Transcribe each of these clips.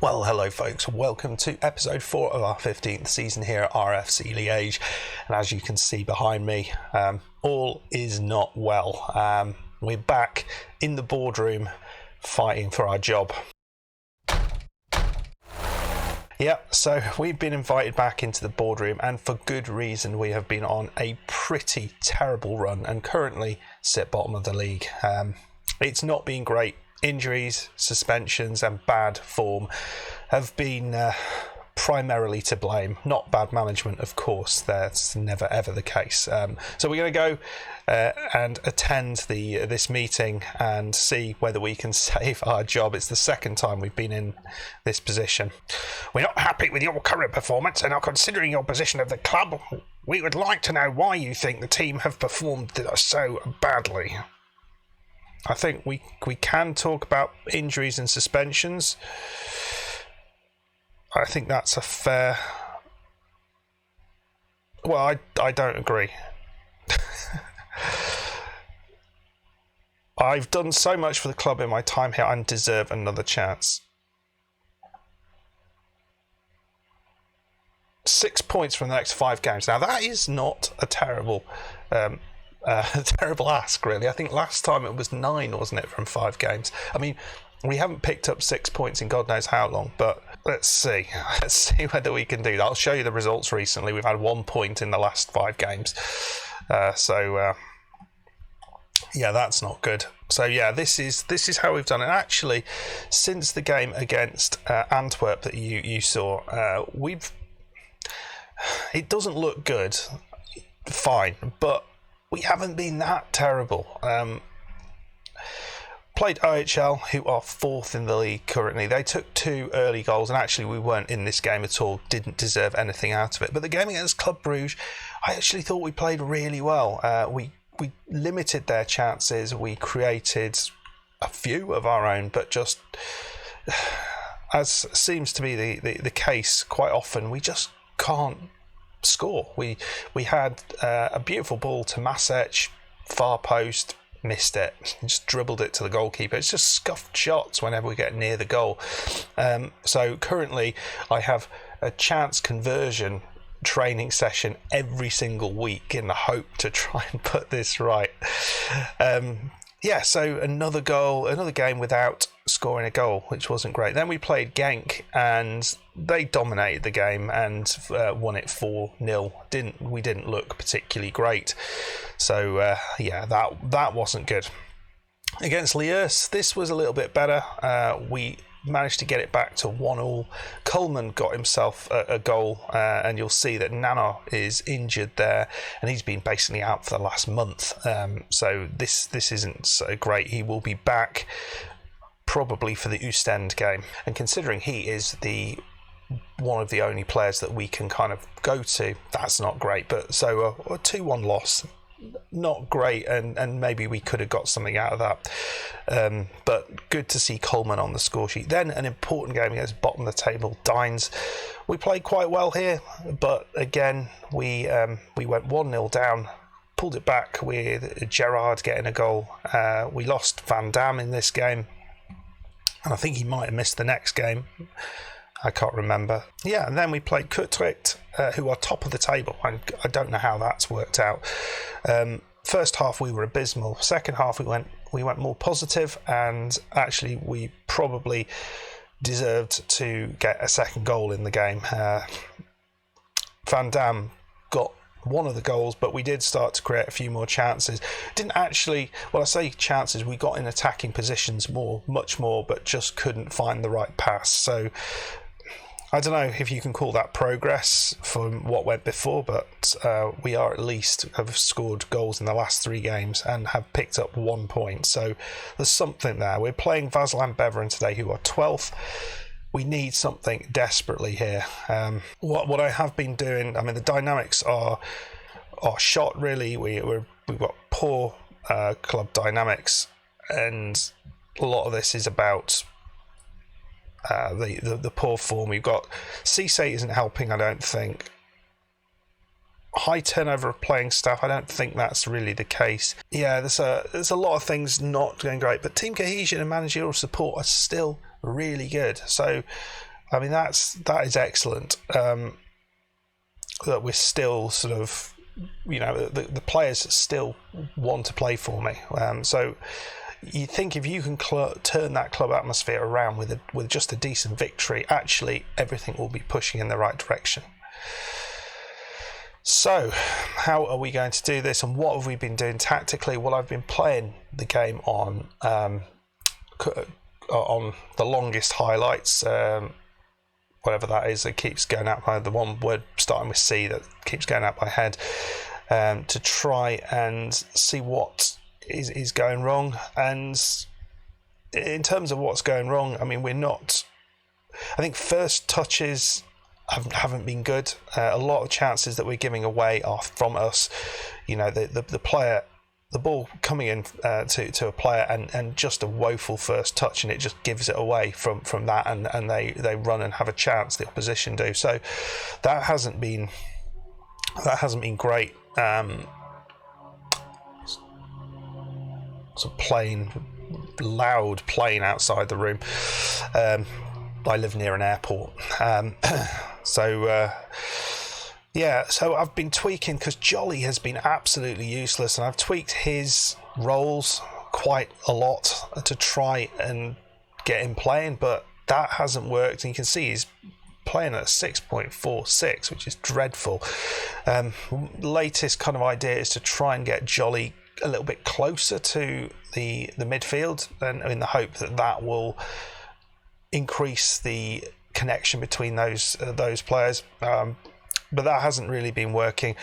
Well, hello folks, welcome to episode 4 of our 15th season here at RFC Liege, and as you can see behind me, all is not well. We're back in the boardroom fighting for our job. Yeah, so we've been invited back into the boardroom, and for good reason. We have been on a pretty terrible run and currently sit bottom of the league. It's not been great. Injuries, suspensions and bad form have been primarily to blame. Not bad management, of course. That's never ever the case. So we're going to go and attend this meeting and see whether we can save our job. It's the second time we've been in this position. We're not happy with your current performance and are considering your position of the club. We would like to know why you think the team have performed so badly. I think we can talk about injuries and suspensions. I think that's a fair... Well, I don't agree. I've done so much for the club in my time here and deserve another chance. 6 points from the next 5 games. Now, that is not a terrible... a terrible ask, really. I think last time it was 9, wasn't it, from 5 games? I mean, we haven't picked up 6 points in God knows how long, but let's see. Let's see whether we can do that. I'll show you the results recently. We've had 1 point in the last 5 games. Yeah, that's not good. So yeah, this is how we've done it. Actually, since the game against Antwerp that you saw, it doesn't look good. Fine, but we haven't been that terrible. Played OHL, who are 4th in the league currently. They took 2 early goals, and actually we weren't in this game at all. Didn't deserve anything out of it. But the game against Club Brugge, I actually thought we played really well. We limited their chances. We created a few of our own, but just as seems to be the case quite often, we just can't score. We had a beautiful ball to Masec, far post, missed it, just dribbled it to the goalkeeper. It's just scuffed shots whenever we get near the goal. So currently I have a chance conversion training session every single week in the hope to try and put this right. Yeah, so another game without scoring a goal, which wasn't great. Then we played Genk and they dominated the game and won it 4-0. We didn't look particularly great. So yeah, that wasn't good. Against Liege, this was a little bit better. We managed to get it back to 1-1. Coleman got himself a goal, and you'll see that Nana is injured there, and he's been basically out for the last month. So this isn't so great. He will be back probably for the Ostend game, and considering he is one of the only players that we can kind of go to, that's not great. But so a 2-1 loss, not great, and maybe we could have got something out of that, but good to see Coleman on the score sheet. Then an important game against bottom of the table Dines. We played quite well here, but again we went 1-0 down, pulled it back with Gerrard getting a goal. We lost Van Dam in this game, and I think he might have missed the next game. I can't remember. Yeah, and then we played Utrecht, who are top of the table. I don't know how that's worked out. First half we were abysmal. Second half we went more positive, and actually we probably deserved to get a second goal in the game. Van Dam got one of the goals, but we did start to create a few more chances. Didn't actually, well, I say chances, we got in attacking positions much more, but just couldn't find the right pass. So I don't know if you can call that progress from what went before, but we are at least have scored goals in the last 3 games and have picked up 1 point. So there's something there. We're playing Vaslin Beveren today, who are 12th. We need something desperately here. What I have been doing, I mean, the dynamics are shot really. We've got poor club dynamics, and a lot of this is about the poor form. We've got Cisse isn't helping, I don't think. High turnover of playing staff, I don't think that's really the case. Yeah, there's a lot of things not going great, but team cohesion and managerial support are still really good. So I mean, that is excellent. That we're still sort of, the players still want to play for me. So you think if you can turn that club atmosphere around with just a decent victory, actually everything will be pushing in the right direction. So how are we going to do this, and what have we been doing tactically? Well, I've been playing the game on the longest highlights, whatever that is, that keeps going out by the one word starting with C that keeps going out my head, to try and see what is going wrong. And in terms of what's going wrong, I mean, I think first touches haven't been good. A lot of chances that we're giving away are from us. The ball coming in to a player and just a woeful first touch, and it just gives it away from that, and they run and have a chance, the opposition do. So that hasn't been great. It's a loud plane outside the room. I live near an airport, so I've been tweaking, because Jolly has been absolutely useless, and I've tweaked his roles quite a lot to try and get him playing, but that hasn't worked. And you can see he's playing at 6.46, which is dreadful. Latest kind of idea is to try and get Jolly a little bit closer to the midfield, and in the hope that will increase the connection between those players. But that hasn't really been working.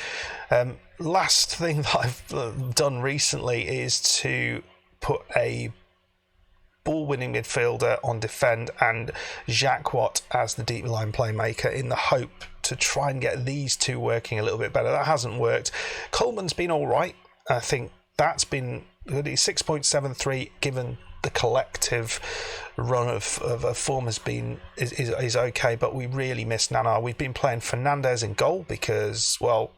Last thing that I've done recently is to put a ball-winning midfielder on defend and Jacques Watt as the deep line playmaker, in the hope to try and get these two working a little bit better. That hasn't worked. Coleman's been all right. I think that's been good. He's 6.73, given the collective run of form is okay, but we really miss Nana. We've been playing Fernandez in goal because, I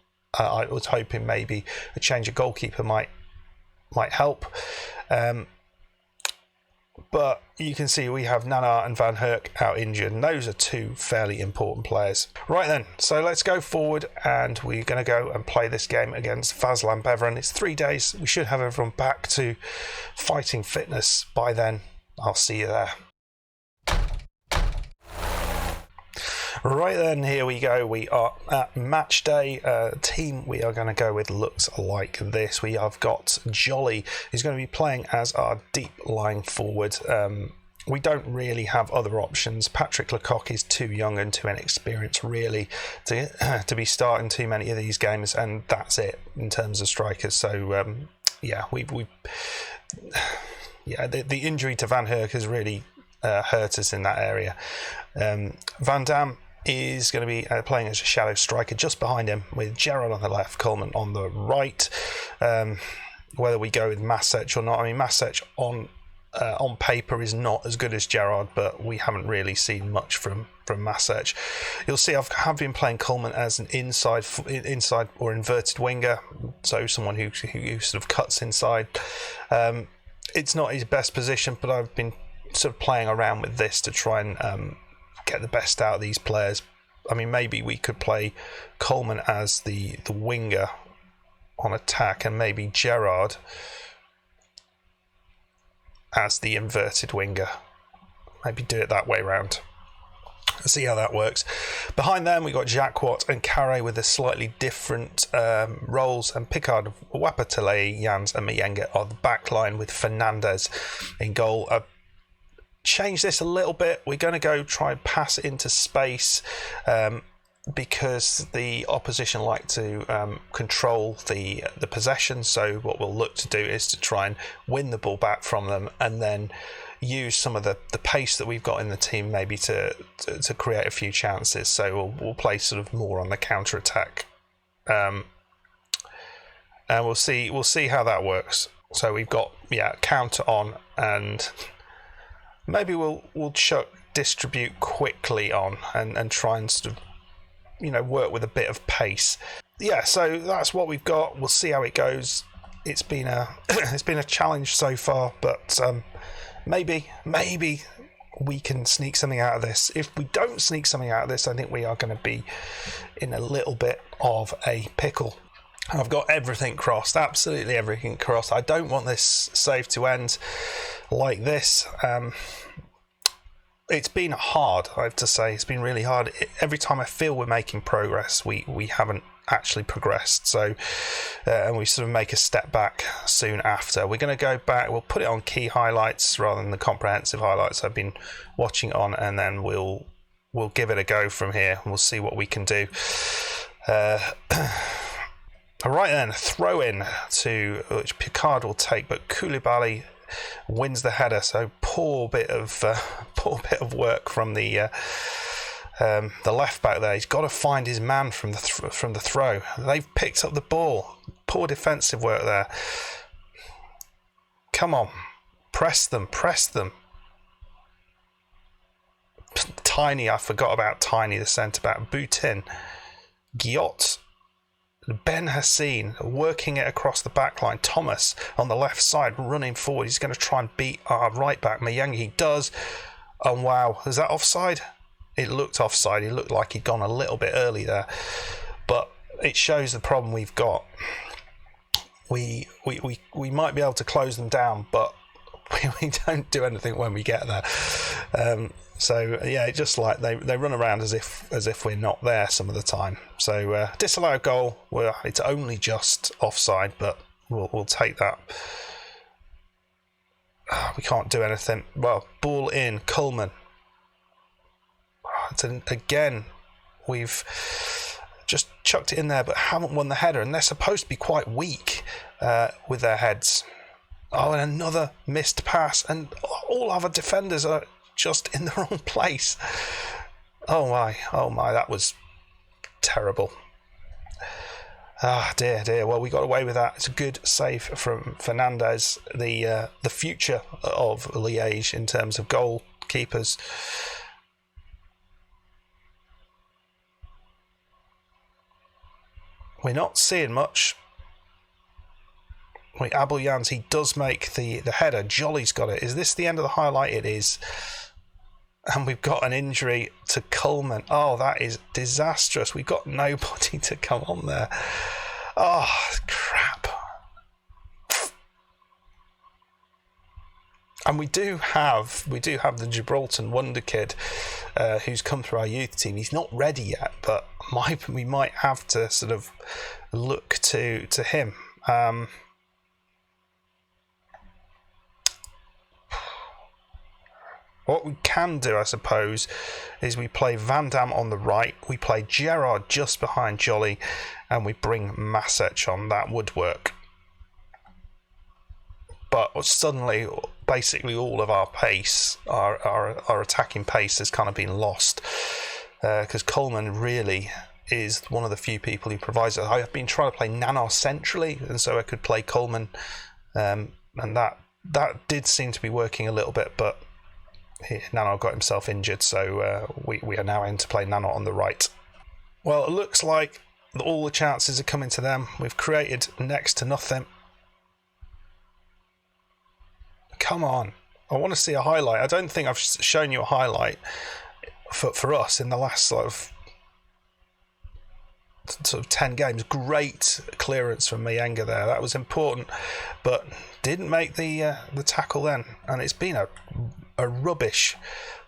was hoping maybe a change of goalkeeper might help. But you can see we have Nana and Van Herk out injured, and those are two fairly important players. Right then, so let's go forward, and we're going to go and play this game against Vaslan Beveren. It's 3 days. We should have everyone back to fighting fitness by then. I'll see you there. Right then, here we go. We are at match day. Team we are going to go with looks like this. We have got Jolly, who's going to be playing as our deep lying forward. We don't really have other options. Patrick Lecoq is too young and too inexperienced, really, to be starting too many of these games, and that's it in terms of strikers. So the injury to Van Herk has really hurt us in that area. Van Dam is going to be playing as a shadow striker just behind him, with Gerrard on the left, Coleman on the right. Whether we go with Masec or not, I mean, Masec on paper is not as good as Gerrard, but we haven't really seen much from Masec. You'll see I have been playing Coleman as an inside or inverted winger, so someone who sort of cuts inside. It's not his best position, but I've been sort of playing around with this to try and get the best out of these players. I mean, maybe we could play Coleman as the winger on attack, and maybe Gerrard as the inverted winger. Maybe do it that way round. Let's see how that works. Behind them, we got Jacques Watt and Carré with a slightly different roles, and Picard, Wapatele, Jans and Mayenga are the back line, with Fernandez in goal. Change this a little bit. We're going to go try and pass it into space, because the opposition like to control the possession. So what we'll look to do is to try and win the ball back from them, and then use some of the pace that we've got in the team maybe to create a few chances. So we'll play sort of more on the counter attack, and we'll see how that works. So we've got counter on, and maybe we'll distribute quickly on and try and sort of work with a bit of pace. So that's what we've got. We'll see how it goes. It's been a challenge so far, but maybe we can sneak something out of this. If we don't sneak something out of this, I think we are going to be in a little bit of a pickle. I've got everything crossed, absolutely everything crossed. I don't want this save to end like this. It's been hard, I have to say. It's been really hard. Every time I feel we're making progress, we haven't actually progressed. So, and we sort of make a step back soon after. We're going to go back. We'll put it on key highlights rather than the comprehensive highlights I've been watching on, and then we'll give it a go from here. We'll see what we can do. All right then, throw in to which Picard will take, but Koulibaly wins the header. So poor bit of work from the left back there. He's got to find his man from the throw. They've picked up the ball. Poor defensive work there. Come on, press them. Tiny, I forgot about Tiny, the centre back. Boutin, Guillot. Ben Hassine working it across the back line. Thomas on the left side running forward. He's going to try and beat our right back. Mayanga, he does. And wow, is that offside? It looked offside. It looked like he'd gone a little bit early there. But it shows the problem we've got. We might be able to close them down, but we don't do anything when we get there. So yeah, it's just like they run around as if we're not there some of the time. So disallowed goal. Well, it's only just offside, but we'll take that. We can't do anything. Well, ball in. Coleman. Again, we've just chucked it in there, but haven't won the header, and they're supposed to be quite weak with their heads. Oh, and another missed pass, and all other defenders are just in the wrong place. Oh my, that was terrible. Ah, dear. Well, we got away with that. It's a good save from Fernandez, the future of Liège in terms of goalkeepers. We're not seeing much. Abouyans, he does make the header. Jolly's got it. Is this the end of the highlight? It is. And we've got an injury to Coleman. Oh, that is disastrous. We've got nobody to come on there. Oh, crap. And we do have the Gibraltar wonder kid who's come through our youth team. He's not ready yet, but we might have to sort of look to him. What we can do, I suppose, is we play Van Damme on the right, we play Gerrard just behind Jolly, and we bring Masech on. That would work. But suddenly, basically all of our pace, our attacking pace has kind of been lost, because Coleman really is one of the few people who provides it. I've been trying to play Nanar centrally, and so I could play Coleman, and that did seem to be working a little bit, but Nano got himself injured, so we are now in to play Nano on the right. Well, it looks like all the chances are coming to them. We've created next to nothing. Come on. I want to see a highlight. I don't think I've shown you a highlight for us in the last sort of 10 games. Great clearance from Mayanga there. That was important, but didn't make the tackle then. And it's been a rubbish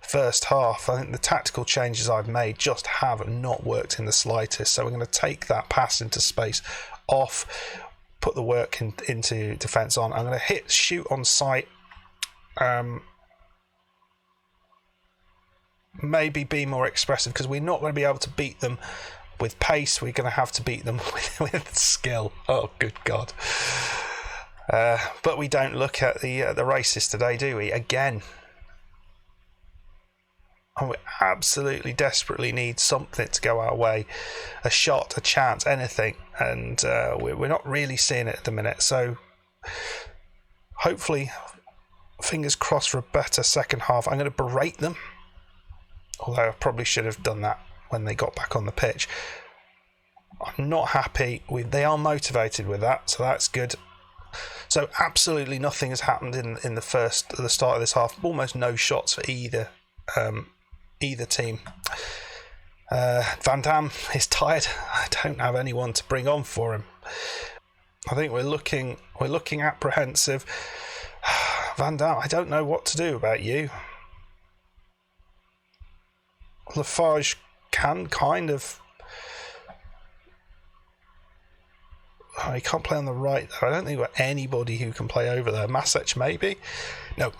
first half. I think the tactical changes I've made just have not worked in the slightest. So we're going to take that pass into space off, put the work into defence on. I'm going to shoot on sight. Maybe be more expressive, because we're not going to be able to beat them with pace. We're going to have to beat them with skill. Oh, good God. But we don't look at the races today, do we? Again. And we absolutely desperately need something to go our way. A shot, a chance, anything. And we're not really seeing it at the minute. So hopefully, fingers crossed for a better second half. I'm going to berate them. Although I probably should have done that when they got back on the pitch. I'm not happy. They are motivated with that, so that's good. So absolutely nothing has happened in the start of this half. Almost no shots for either either team. Van Dam is tired. I don't have anyone to bring on for him. I think we're looking apprehensive. Van Dam, I don't know what to do about you. Lafarge can kind of... Oh, he can't play on the right though. I don't think we've got anybody who can play over there. Masic maybe? No.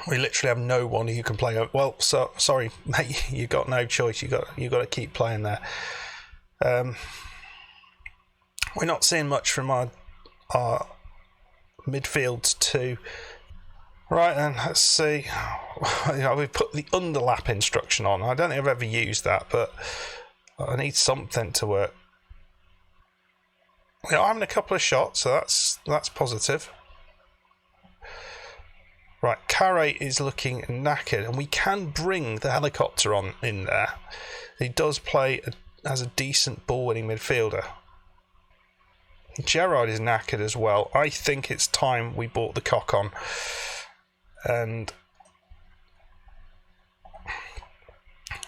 We literally have no one who can play over. Well, sorry, mate, you got no choice. You got to keep playing there. We're not seeing much from our midfield too. Right then, let's see. We've put the underlap instruction on. I don't think I've ever used that, but I need something to work. We are having a couple of shots, so that's positive. Right, Carre is looking knackered, and we can bring the helicopter on in there. He does play as a decent ball-winning midfielder. Gerrard is knackered as well. I think it's time we brought the cock on. And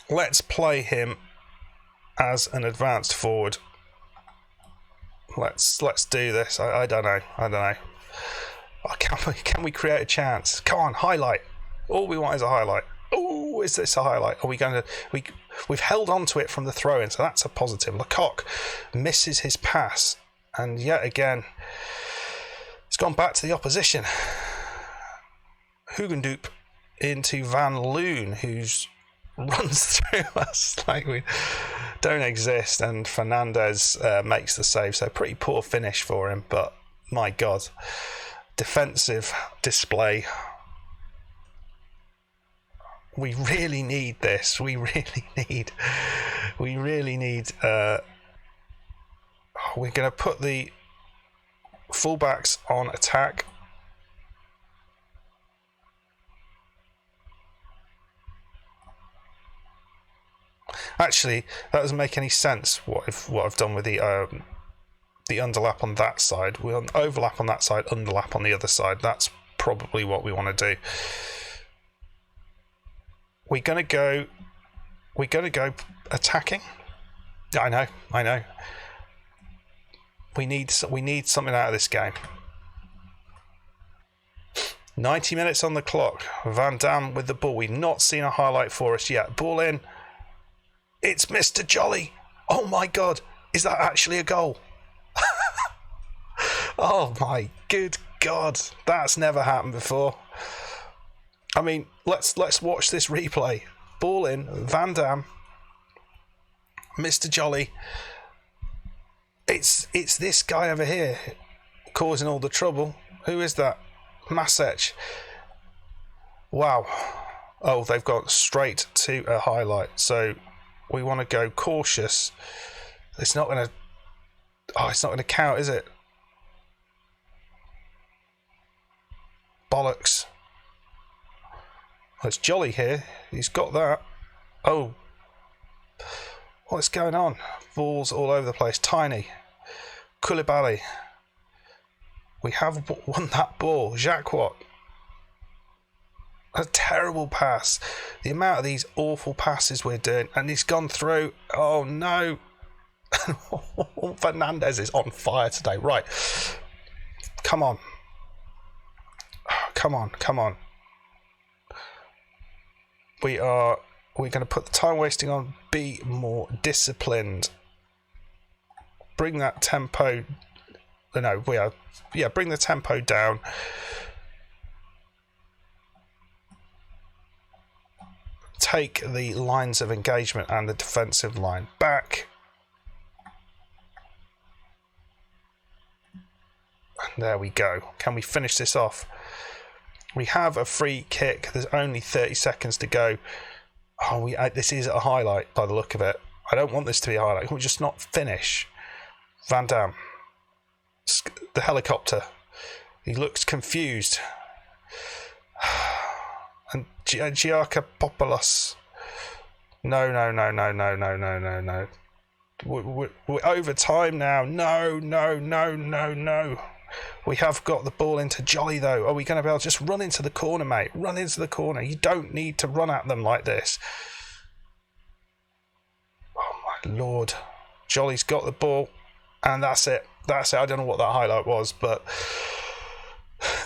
let's play him as an advanced forward. Let's do this. I don't know. Oh, can we create a chance? Come on, highlight. All we want is a highlight. Oh, is this a highlight? Are we going to... We've held on to it from the throw-in, so that's a positive. Lecoq misses his pass. And yet again, it's gone back to the opposition. Hugendoop into Van Loon, who's runs through us like we don't exist, and Fernandez makes the save. So pretty poor finish for him, but my God, defensive display. We really need this. We really need. We're going to put the fullbacks on attack. Actually, that doesn't make any sense. What I've done with the underlap on that side. We'll overlap on that side, underlap on the other side. That's probably what we want to do. We're gonna go attacking. I know. We need something out of this game. 90 minutes on the clock. Van Dam with the ball. We've not seen a highlight for us yet. Ball in. It's Mr. Jolly. Oh my God. Is that actually a goal? Oh my good God. That's never happened before. I mean, let's watch this replay. Ball in. Van Dam. Mr. Jolly. It's this guy over here causing all the trouble. Who is that? Masic. Wow. Oh, they've gone straight to a highlight. So we want to go cautious. It's not going to count, is it? Bollocks. Well, it's Jolly here. He's got that. Oh. What's going on? Balls all over the place. Tiny. Koulibaly. We have won that ball. Jacques Watt. A terrible pass. The amount of these awful passes we're doing, and he's gone through. Oh no. Fernandez is on fire today. Right. Come on. Come on. We're going to put the time wasting on. Be more disciplined. Bring that tempo. No, we are. Yeah, bring the tempo down. Take the lines of engagement and the defensive line back. And there we go. Can we finish this off? We have a free kick. There's only 30 seconds to go. Oh, this is a highlight by the look of it. I don't want this to be a highlight. Can we just not finish? Van Dam. The helicopter. He looks confused. And Giacopoulos. No. We're over time now. No. We have got the ball into Jolly, though. Are we going to be able to just run into the corner, mate? Run into the corner. You don't need to run at them like this. Oh, my Lord. Jolly's got the ball, and that's it. That's it. I don't know what that highlight was, but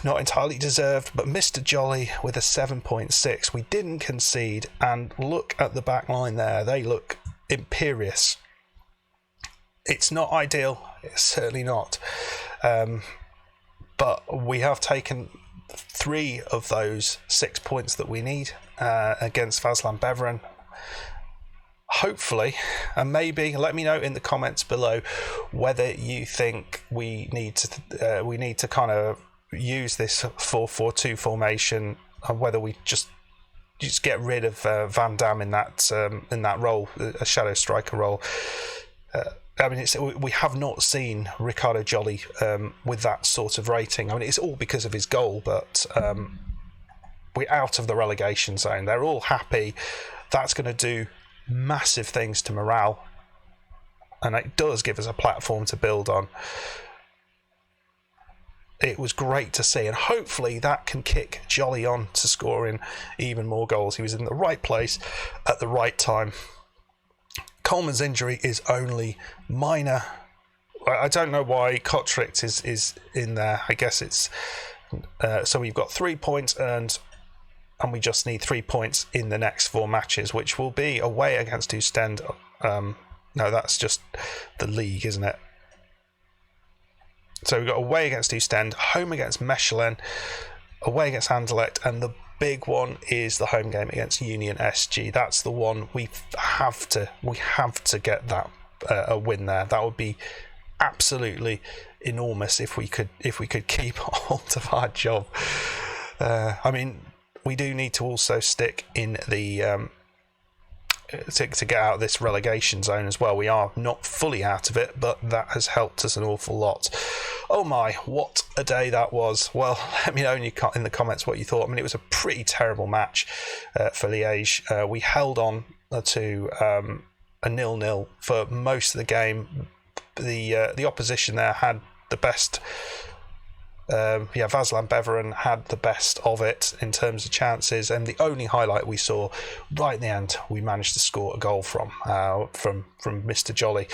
not entirely deserved. But Mr. Jolly with a 7.6. We didn't concede, and look at the back line there. They look imperious. It's not ideal. It's certainly not. But we have taken 3 of those 6 points that we need against Beveren. Hopefully, and maybe let me know in the comments below whether you think we need to kind of use this 4-4-2 formation, and whether we just get rid of Van Dam in that role, a shadow striker role. I mean, we have not seen Ricardo Jolly with that sort of rating. I mean, it's all because of his goal, but we're out of the relegation zone. They're all happy. That's going to do massive things to morale, and it does give us a platform to build on. It was great to see, and hopefully that can kick Jolly on to scoring even more goals. He was in the right place at the right time. Coleman's injury is only minor. I don't know why Kotrick is in there. I guess it's so we've got 3 points earned, and we just need 3 points in the next 4 matches, which will be away against Oostende. No, that's just the league, isn't it? So we've got away against Oostende, home against Mechelen, away against Anderlecht, and the big one is the home game against Union SG. That's the one we have to get that a win there. That would be absolutely enormous if we could keep hold of our job. I mean, we do need to also stick in the to get out of this relegation zone as well. We are not fully out of it, but that has helped us an awful lot. Oh my, what a day that was. Well, let me know in the comments what you thought. I mean, it was a pretty terrible match for Liege. We held on to a 0-0 for most of the game. The opposition there had the best. Beveren had the best of it in terms of chances, and the only highlight we saw right in the end, we managed to score a goal from Mr. Jolly.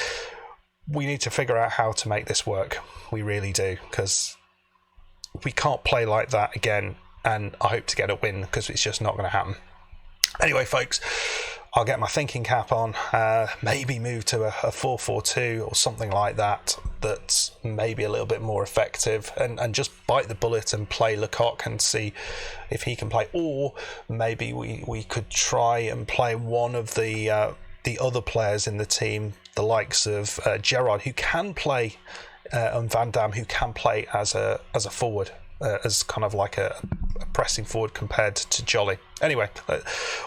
We need to figure out how to make this work. We really do, because we can't play like that again, and I hope to get a win, because it's just not going to happen. Anyway, folks, I'll get my thinking cap on, maybe move to a 4-4-2 or something like that, that's maybe a little bit more effective, and just bite the bullet and play Lecoq and see if he can play. Or maybe we could try and play one of the other players in the team, the likes of Gerard, who can play, and Van Dam, who can play as a forward, as kind of like a pressing forward compared to Jolly. Anyway,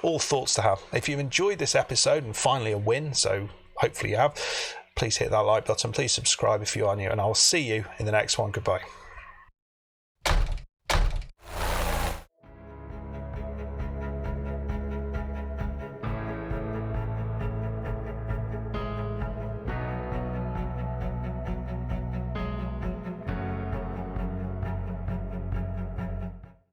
all thoughts to have. If you've enjoyed this episode, and finally a win, so hopefully you have, please hit that like button, please subscribe if you are new, and I'll see you in the next one. Goodbye.